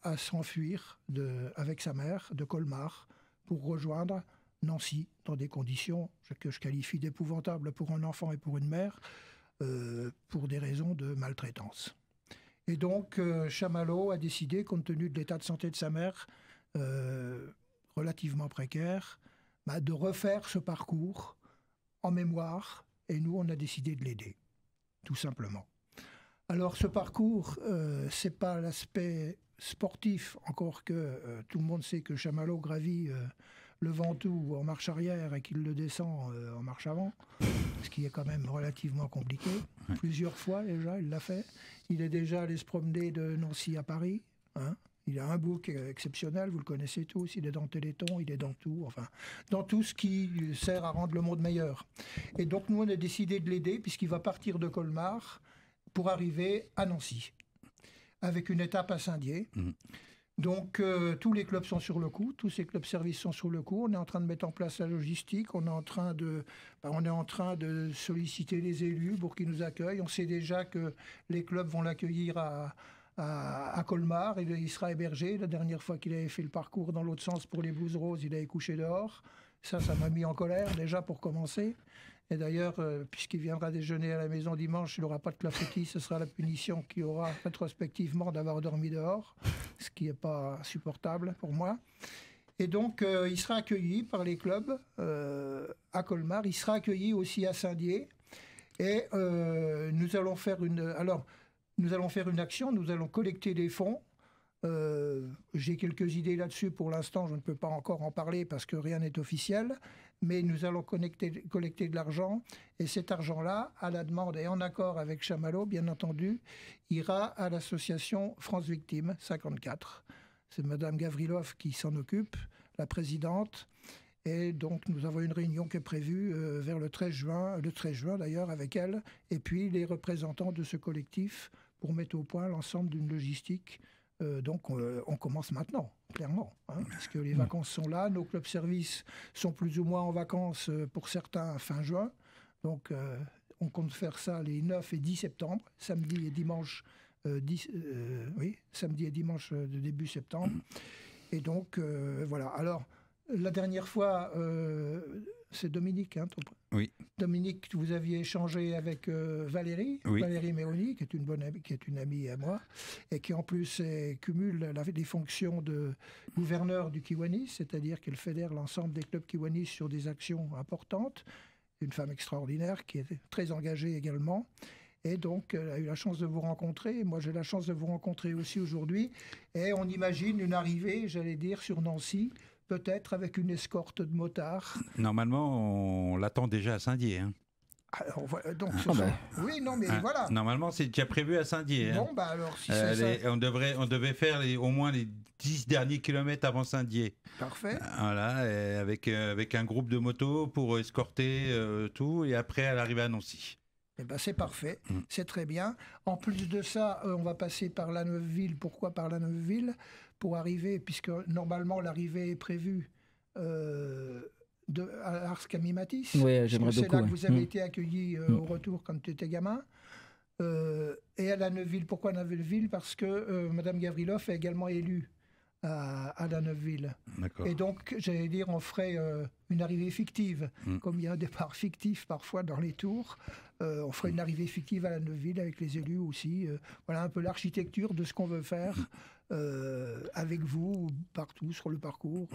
à s'enfuir avec sa mère de Colmar pour rejoindre Nancy, dans des conditions que je qualifie d'épouvantables pour un enfant et pour une mère, pour des raisons de maltraitance. Et donc, Chamallow a décidé, compte tenu de l'état de santé de sa mère, relativement précaire, de refaire ce parcours en mémoire. Et nous, on a décidé de l'aider, tout simplement. Alors, ce parcours, ce n'est pas l'aspect sportif, encore que tout le monde sait que Chamallow gravit le Ventoux en marche arrière et qu'il le descend en marche avant, ce qui est quand même relativement compliqué. Plusieurs fois déjà, il l'a fait. Il est déjà allé se promener de Nancy à Paris. Hein. Il a un book exceptionnel, vous le connaissez tous. Il est dans Téléthon, il est dans tout. Enfin, dans tout ce qui sert à rendre le monde meilleur. Et donc, nous, on a décidé de l'aider puisqu'il va partir de Colmar pour arriver à Nancy, avec une étape à Saint-Dié. Donc, tous les clubs sont sur le coup, tous ces clubs services sont sur le coup. On est en train de mettre en place la logistique, on est en train de solliciter les élus pour qu'ils nous accueillent. On sait déjà que les clubs vont l'accueillir à Colmar. Il sera hébergé. La dernière fois qu'il avait fait le parcours dans l'autre sens pour les Blues Roses, il avait couché dehors. Ça m'a mis en colère déjà pour commencer. Et d'ailleurs, puisqu'il viendra déjeuner à la maison dimanche, il n'aura pas de clafoutis, ce sera la punition qu'il aura rétrospectivement d'avoir dormi dehors, ce qui n'est pas supportable pour moi. Et donc, il sera accueilli par les clubs à Colmar. Il sera accueilli aussi à Saint-Dié. Et nous allons faire une action, nous allons collecter des fonds. J'ai quelques idées là-dessus. Pour l'instant, je ne peux pas encore en parler parce que rien n'est officiel. Mais nous allons collecter de l'argent. Et cet argent-là, à la demande et en accord avec Chamallow, bien entendu, ira à l'association France Victimes 54. C'est Madame Gavrilov qui s'en occupe, la présidente. Et donc, nous avons une réunion qui est prévue vers le 13 juin d'ailleurs, avec elle, et puis les représentants de ce collectif pour mettre au point l'ensemble d'une logistique. Donc, on commence maintenant, clairement, puisque les vacances sont là. Nos clubs-services sont plus ou moins en vacances pour certains fin juin. Donc, on compte faire ça les 9 et 10 septembre, samedi et dimanche. Samedi et dimanche de début septembre. Et donc, voilà. Alors, la dernière fois, c'est Dominique, Oui. Dominique, vous aviez échangé avec Valérie, Valérie Méoni, qui est une amie à moi, et qui en plus cumule les fonctions de gouverneur du Kiwanis, c'est-à-dire qu'elle fédère l'ensemble des clubs Kiwanis sur des actions importantes. Une femme extraordinaire qui est très engagée également. Et donc, elle a eu la chance de vous rencontrer. Moi, j'ai la chance de vous rencontrer aussi aujourd'hui. Et on imagine une arrivée, j'allais dire, sur Nancy, peut-être avec une escorte de motards. Normalement, on l'attend déjà à Saint-Dié. Alors, voilà, donc, oui, non, mais voilà. Normalement, c'est déjà prévu à Saint-Dié. Bon, bah alors, si c'est ça... On devait faire au moins les 10 derniers kilomètres avant Saint-Dié. Parfait. Voilà, et avec un groupe de motos pour escorter tout, et après, à l'arrivée à Nancy. Eh ben, c'est parfait, c'est très bien. En plus de ça, on va passer par la Neuveville. Pourquoi par la Neuveville? Pour arriver, puisque normalement l'arrivée est prévue à Ars Camimatis. Oui, j'aimerais beaucoup. C'est là que vous avez été accueilli au retour quand tu étais gamin. Et à la Neuveville, pourquoi la Neuveville? Parce que Madame Gavrilov est également élue à la Neuveville. Et donc, j'allais dire, on ferait une arrivée fictive. Comme il y a un départ fictif parfois dans les tours, on ferait une arrivée fictive à la Neuveville avec les élus aussi. Voilà un peu l'architecture de ce qu'on veut faire avec vous, partout sur le parcours.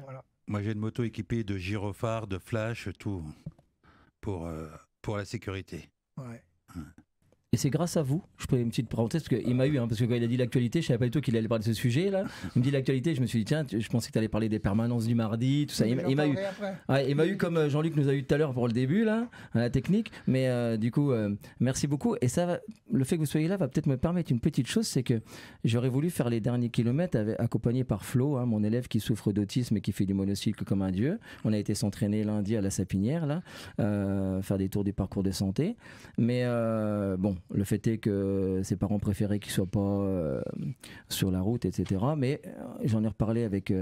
Voilà. Moi, j'ai une moto équipée de gyrophares, de flash, tout, pour la sécurité. Ouais. Et c'est grâce à vous, je fais une petite parenthèse, parce qu'il m'a eu, parce que quand il a dit l'actualité, je ne savais pas du tout qu'il allait parler de ce sujet-là. Il me dit l'actualité, je me suis dit, tiens, je pensais que tu allais parler des permanences du mardi, tout ça. Il m'a eu, il m'a eu comme Jean-Luc nous a eu tout à l'heure pour le début, là, à la technique. Mais du coup, merci beaucoup. Et ça, le fait que vous soyez là va peut-être me permettre une petite chose, c'est que j'aurais voulu faire les derniers kilomètres accompagné par Flo, mon élève qui souffre d'autisme et qui fait du monocycle comme un dieu. On a été s'entraîner lundi à la Sapinière, là, faire des tours du parcours de santé. Mais bon, le fait est que ses parents préféraient qu'il ne soit pas sur la route, etc. Mais j'en ai reparlé avec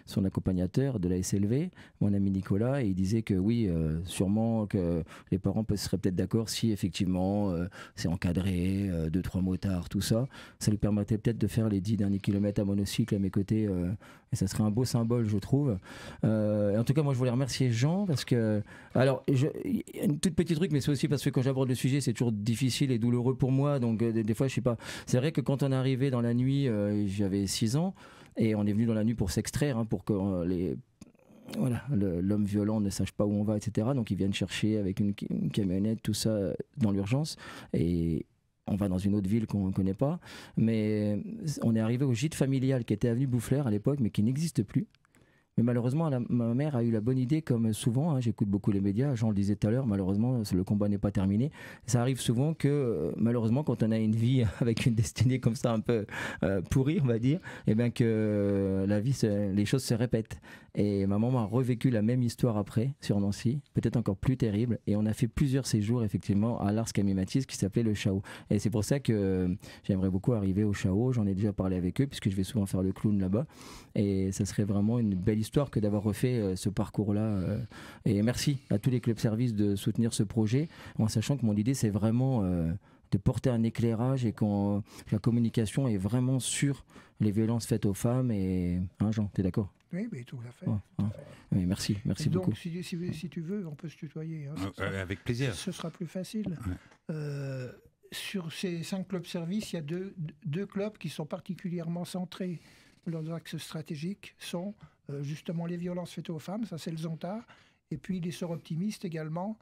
son accompagnateur de la SLV, mon ami Nicolas, et il disait que oui, sûrement que les parents seraient peut-être d'accord si effectivement c'est encadré, 2-3 motards, tout ça. Ça lui permettrait peut-être de faire les 10 derniers kilomètres à monocycle à mes côtés. Et ça serait un beau symbole, je trouve. En tout cas, moi, je voulais remercier Jean parce que... Alors, une toute petite truc, mais c'est aussi parce que quand j'aborde le sujet, c'est toujours difficile et douloureux pour moi. Donc, des fois, je sais pas... C'est vrai que quand on est arrivé dans la nuit, j'avais 6 ans, et on est venu dans la nuit pour s'extraire, pour que l'homme violent ne sache pas où on va, etc. Donc, ils viennent chercher avec une camionnette, tout ça, dans l'urgence. Et... on va dans une autre ville qu'on ne connaît pas, mais on est arrivé au gîte familial qui était avenue Boufflers à l'époque, mais qui n'existe plus. Mais malheureusement, ma mère a eu la bonne idée, comme souvent, j'écoute beaucoup les médias, Jean le disait tout à l'heure, malheureusement, le combat n'est pas terminé. Ça arrive souvent que, malheureusement, quand on a une vie avec une destinée comme ça un peu pourrie, on va dire, et bien que la vie, les choses se répètent. Et ma maman a revécu la même histoire après, sur Nancy, peut-être encore plus terrible, et on a fait plusieurs séjours, effectivement, à l'Ars Camimatis, qui s'appelait le Chao. Et c'est pour ça que j'aimerais beaucoup arriver au Chao, j'en ai déjà parlé avec eux, puisque je vais souvent faire le clown là-bas, et ça serait vraiment une belle histoire que d'avoir refait ce parcours-là. Et merci à tous les clubs services de soutenir ce projet, en sachant que mon idée, c'est vraiment porter un éclairage et que la communication est vraiment sur les violences faites aux femmes. Et Jean, t'es d'accord? Oui, mais tout à fait. Mais merci Et donc, beaucoup. si tu veux, on peut se tutoyer. Avec plaisir. Ce sera plus facile. Sur ces 5 clubs-services, il y a deux clubs qui sont particulièrement centrés. Leurs axes stratégiques sont justement les violences faites aux femmes, ça c'est le Zonta, et puis les Sœurs Optimistes également,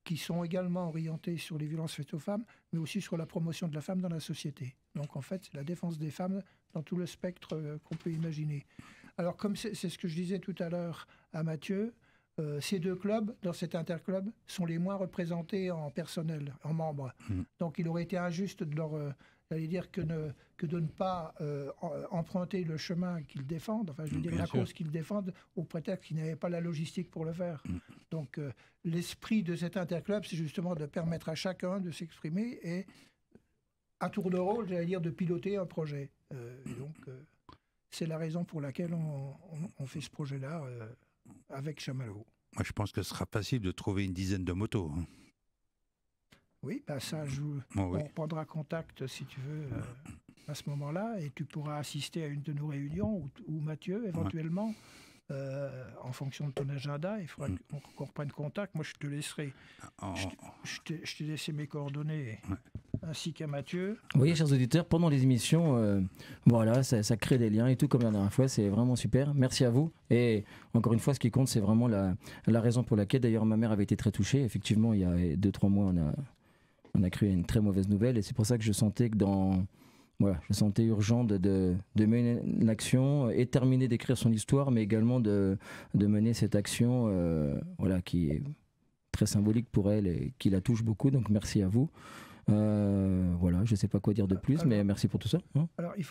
qui sont également orientés sur les violences faites aux femmes, mais aussi sur la promotion de la femme dans la société. Donc en fait, c'est la défense des femmes dans tout le spectre qu'on peut imaginer. Alors comme c'est ce que je disais tout à l'heure à Mathieu, ces 2 clubs, dans cet interclub, sont les moins représentés en personnel, en membres. Donc il aurait été injuste de leur... j'allais dire que de ne pas emprunter le chemin qu'ils défendent, enfin je veux dire la cause qu'ils défendent, au prétexte qu'ils n'avaient pas la logistique pour le faire. Donc l'esprit de cet interclub, c'est justement de permettre à chacun de s'exprimer et à tour de rôle, j'allais dire, de piloter un projet. Et donc c'est la raison pour laquelle on fait ce projet-là avec Chamallow. Moi je pense que ce sera facile de trouver une dizaine de motos. Oui, ça, oui. on prendra contact, si tu veux, à ce moment-là, et tu pourras assister à une de nos réunions, ou Mathieu, éventuellement, en fonction de ton agenda. Il faudra qu'on reprenne contact. Moi, je te laisserai. Je t'ai laissé mes coordonnées, ainsi qu'à Mathieu. Vous voyez, chers auditeurs, pendant les émissions, voilà, ça crée des liens et tout, comme la dernière fois. C'est vraiment super. Merci à vous. Et encore une fois, ce qui compte, c'est vraiment la raison pour laquelle, d'ailleurs, ma mère avait été très touchée. Effectivement, il y a 2-3 mois, on a cru une très mauvaise nouvelle, et c'est pour ça que je sentais que je sentais urgent de mener une action et terminer d'écrire son histoire, mais également de mener cette action qui est très symbolique pour elle et qui la touche beaucoup. Donc merci à vous. Je ne sais pas quoi dire de plus, mais merci pour tout ça. Alors il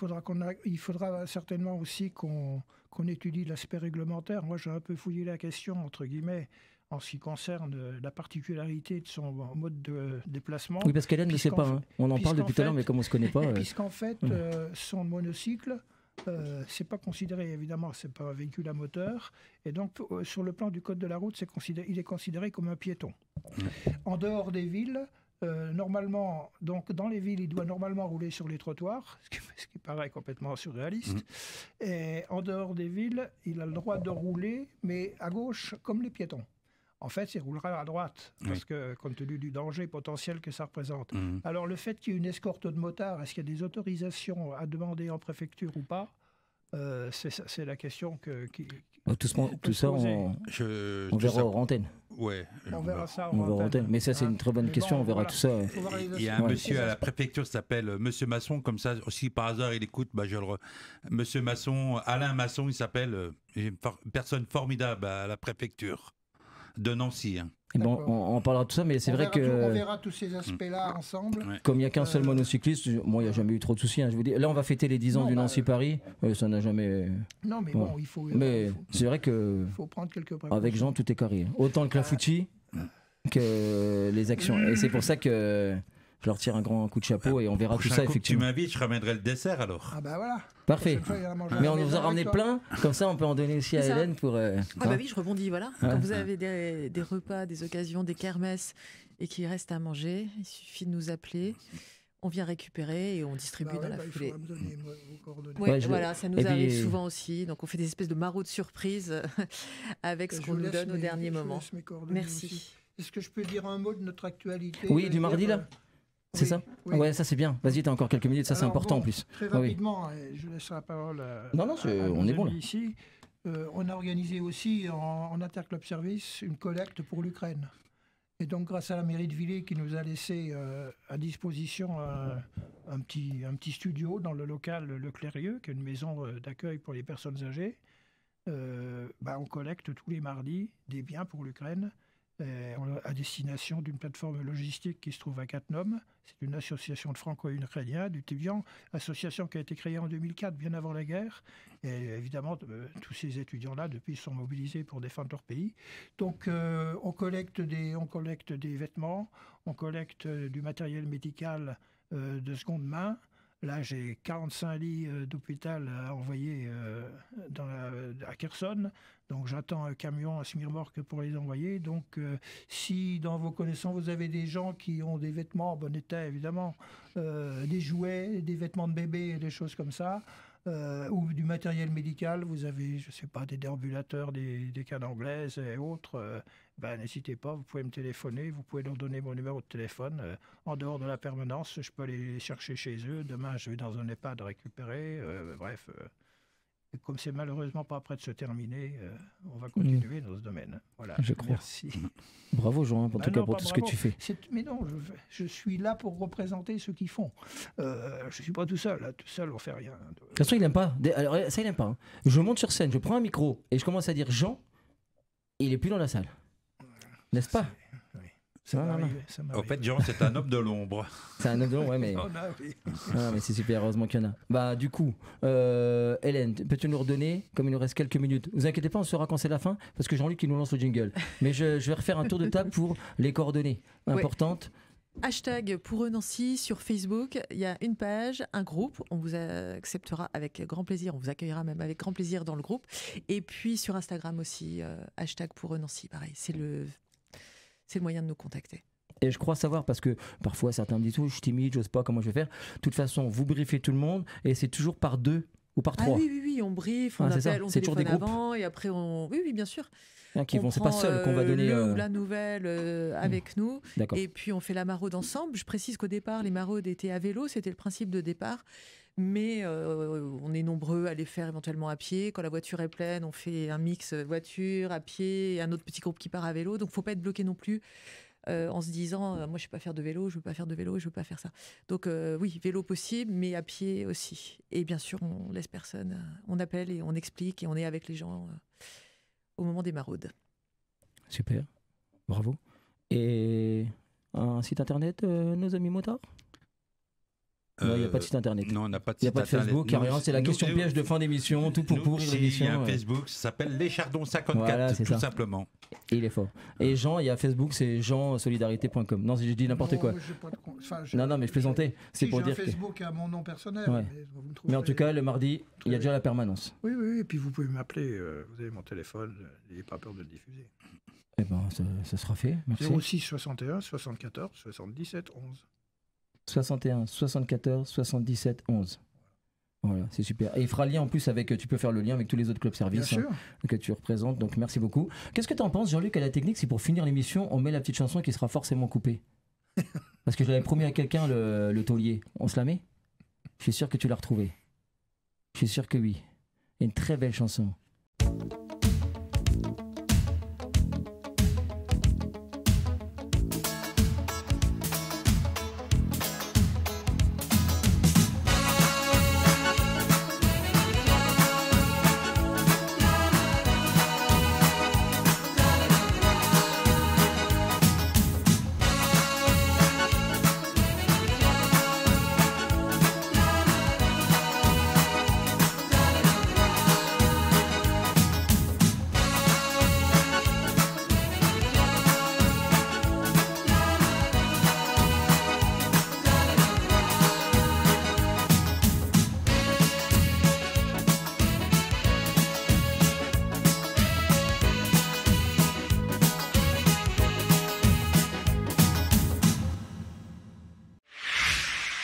faudra certainement aussi qu'on étudie l'aspect réglementaire. Moi j'ai un peu fouillé la question, entre guillemets, en ce qui concerne la particularité de son mode de déplacement. Oui, parce qu'Hélène ne sait pas. On en parle depuis tout à l'heure, mais comme on ne se connaît pas... Puisqu'en fait, son monocycle, c'est pas considéré, évidemment, c'est pas un véhicule à moteur. Et donc, sur le plan du code de la route, il est considéré comme un piéton. En dehors des villes, normalement, donc dans les villes, il doit normalement rouler sur les trottoirs, ce qui paraît complètement surréaliste. Et en dehors des villes, il a le droit de rouler, mais à gauche, comme les piétons. En fait, il roulera à droite, parce que, compte tenu du danger potentiel que ça représente. Alors, le fait qu'il y ait une escorte de motards, est-ce qu'il y a des autorisations à demander en préfecture ou pas? C'est la question tout ça, on verra hors antenne. Ouais, on verra ça hors antenne. Mais ça, c'est une très bonne question, on verra tout ça. Il y a un monsieur à la préfecture qui s'appelle Monsieur Masson, comme ça, si par hasard il écoute, Monsieur Masson, Alain Masson, il s'appelle, une personne formidable à la préfecture de Nancy. On parlera de tout ça, mais c'est vrai que... On verra tous ces aspects-là ensemble. Comme il n'y a qu'un seul monocycliste, moi, il n'y a jamais eu trop de soucis. Je vous dis. Là, on va fêter les 10 ans du Nancy-Paris. Ça n'a jamais... Non, mais bon, il faut... Mais c'est vrai que... Il faut prendre quelques précautions. Avec Jean, tout est carré. Autant le clafoutis que les actions. Et c'est pour ça que... Je leur tire un grand coup de chapeau et on verra tout ça, effectivement. Tu m'invites, je ramènerai le dessert alors. Ah bah voilà. Parfait. Mais on nous a ramené plein, comme ça on peut en donner aussi à Hélène pour... oui, je rebondis, voilà. Quand vous avez des repas, des occasions, des kermesses et qu'il reste à manger, il suffit de nous appeler. On vient récupérer et on distribue dans la foulée. Voilà, ça nous arrive souvent aussi. Donc on fait des espèces de maraudes surprises avec ce qu'on nous donne au dernier moment. Merci. Est-ce que je peux dire un mot de notre actualité? Oui, du mardi là. C'est ça? Ouais, ça c'est bien. Vas-y, t'as encore quelques minutes, ça c'est important en plus. Très rapidement, je laisse la parole à on est bon là. Ici. On a organisé aussi en interclub service une collecte pour l'Ukraine. Et donc grâce à la mairie de Villers qui nous a laissé à disposition un petit studio dans le local Le Clérieux, qui est une maison d'accueil pour les personnes âgées, on collecte tous les mardis des biens pour l'Ukraine. À destination d'une plateforme logistique qui se trouve à Cattenom. C'est une association de franco-ukrainiens d'étudiants, association qui a été créée en 2004, bien avant la guerre. Et évidemment, tous ces étudiants-là, depuis, sont mobilisés pour défendre leur pays. Donc, on collecte des vêtements, on collecte du matériel médical de seconde main. Là, j'ai 45 lits d'hôpital à envoyer à Kherson. Donc, j'attends un camion à semi-remorque pour les envoyer. Donc, si dans vos connaissances, vous avez des gens qui ont des vêtements en bon état, évidemment, des jouets, des vêtements de bébé, des choses comme ça, ou du matériel médical, vous avez, je ne sais pas, des déambulateurs, des cannes anglaises et autres, n'hésitez pas, vous pouvez me téléphoner, vous pouvez leur donner mon numéro de téléphone. En dehors de la permanence, je peux aller les chercher chez eux. Demain, je vais dans un EHPAD récupérer. Bref, comme c'est malheureusement pas prêt de se terminer, on va continuer dans ce domaine. Voilà, je crois. Merci. Bravo Jean, en tout cas pour tout ce que tu fais. Mais non, je suis là pour représenter ceux qui font. Je ne suis pas tout seul, là. Tout seul on ne fait rien. De toute façon, il n'aime pas. Alors, ça, il n'aime pas. Hein. Je monte sur scène, je prends un micro et je commence à dire Jean, il n'est plus dans la salle. N'est-ce pas? Oui. Ça m'arrive. En fait, Jean, c'est un homme de l'ombre. C'est un homme de l'ombre, ouais, mais... mais c'est super, heureusement qu'il y en a. Bah, du coup, Hélène, peux-tu nous redonner, comme il nous reste quelques minutes? Vous inquiétez pas, on saura quand c'est la fin, parce que Jean-Luc, il nous lance le jingle. Mais je vais refaire un tour de table pour les coordonnées importantes. Hashtag pour eux Nancy sur Facebook, il y a une page, un groupe, on vous acceptera avec grand plaisir, on vous accueillera même avec grand plaisir dans le groupe. Et puis sur Instagram aussi, hashtag pour eux Nancy, pareil, c'est le moyen de nous contacter. Et je crois savoir, parce que parfois certains me disent oh, je suis timide, j'ose pas, comment je vais faire. De toute façon, vous briefez tout le monde et c'est toujours par 2 ou par 3. Ah oui, on briefe, on appelle, on téléphone avant et après on... Oui, bien sûr. C'est pas seul qu'on va donner le ou la nouvelle avec nous. Et puis on fait la maraude ensemble. Je précise qu'au départ, les maraudes étaient à vélo, c'était le principe de départ. Mais on est nombreux à les faire éventuellement à pied. Quand la voiture est pleine, on fait un mix voiture, à pied, et un autre petit groupe qui part à vélo. Donc il ne faut pas être bloqué non plus en se disant moi je ne sais pas faire de vélo, je ne veux pas faire de vélo, je ne veux pas faire ça. Donc oui, vélo possible, mais à pied aussi. Et bien sûr, on laisse personne. On appelle et on explique et on est avec les gens au moment des maraudes. Super, bravo. Et un site internet, nos amis motards? Non, il n'y a pas de site internet. Non, on n'a pas de site internet. Il n'y a pas de Facebook, carrément, c'est la question piège de fin d'émission, tout pour pourrir l'émission. Il y a un Facebook, ça s'appelle Les Chardons 54, voilà, tout simplement. Et il est fort. Et Jean, il y a Facebook, c'est jeansolidarité.com. Non, j'ai dit n'importe quoi. Non, mais je plaisantais. C'est pour dire que... Facebook à mon nom personnel. Ouais. Mais en tout cas, le mardi, il y a déjà la permanence. Oui, et puis vous pouvez m'appeler, vous avez mon téléphone, n'ayez pas peur de le diffuser. Eh bien, ça sera fait. Merci. 06 61 74 77 11. 61 74 77 11. Voilà, c'est super. Et il fera lien en plus avec, tu peux faire le lien avec tous les autres clubs services que tu représentes, donc merci beaucoup. Qu'est-ce que tu en penses, Jean-Luc, à la technique, si pour finir l'émission, on met la petite chanson qui sera forcément coupée? Parce que je l'avais promis à quelqu'un, le taulier. On se la met? Je suis sûr que tu l'as retrouvée. Je suis sûr que oui. Une très belle chanson.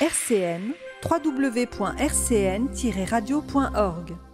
RCN, www.rcn-radio.org